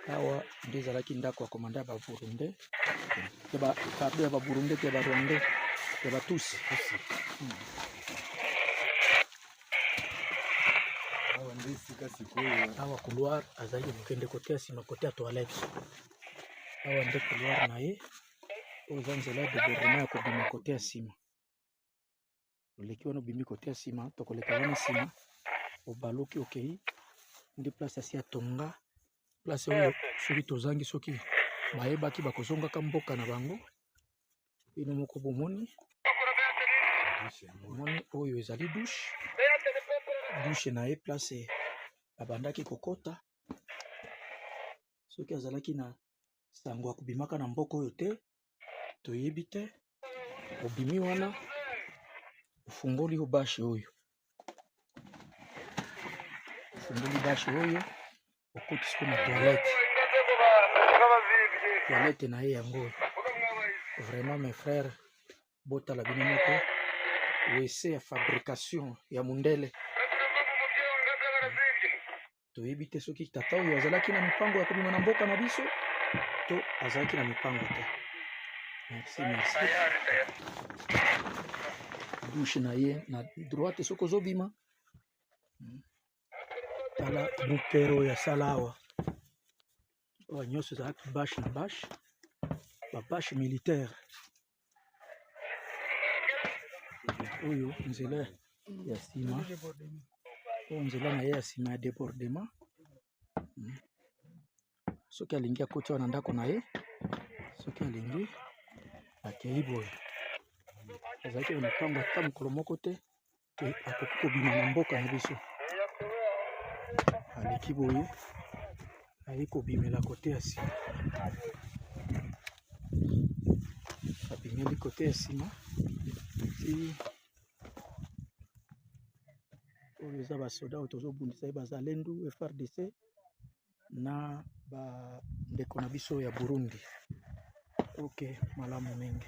awa nde ezalaki ndako ya komanda ya Baburunde ya Baburunde te ya Barwande ya Batusi. Awa couloir azali kokende kote ya nsima kote ya toilette. Awa nde couloir na ye oyo eza nzela ya débordement ya kobima kote ya nsima. Oleki wana obimi kote ya nsima tokoleka wana nsima obaluki okei nde place asi ya tonga place oyo soki tozangi soki bayebaki bakozongaka mboka na bango. Bino moko bomoni oyo ezali douche na ye place abandaki kokota soki azalaki na sango ya kobimaka na mboka oyo te toyebi te. Obimi wana ofungoli bashe oyo okoti siko na toilette na ye yango. Vraiment mes frères botala bino moko wese ya fabrication ya mundele. Toyebi te soki tata oyo azalaki na mipango ya kobima na mboka na biso to azalaki na mipango te. Merci. Douche na ye na droite soki ozobima tala bukero ya sala awa nyonso ezalaki bashe na bashe babashe militaire. Oyo nzela ya nsima oyo nzela na ye ya nsima ya débordement. Soki alingi akoti wana ndako na ye soki alingi akei boye azalaki na mipango ata mokolo moko te akoki kobima na mboka na biso. Aleki boye ayi kobimela kote ya nsima, abimeli kote ya nsima ti oyo eza basoda oyo tozobundisa ye bazalendu FRDC na bandeko na biso ya Burundi. Ok, malamu mingi.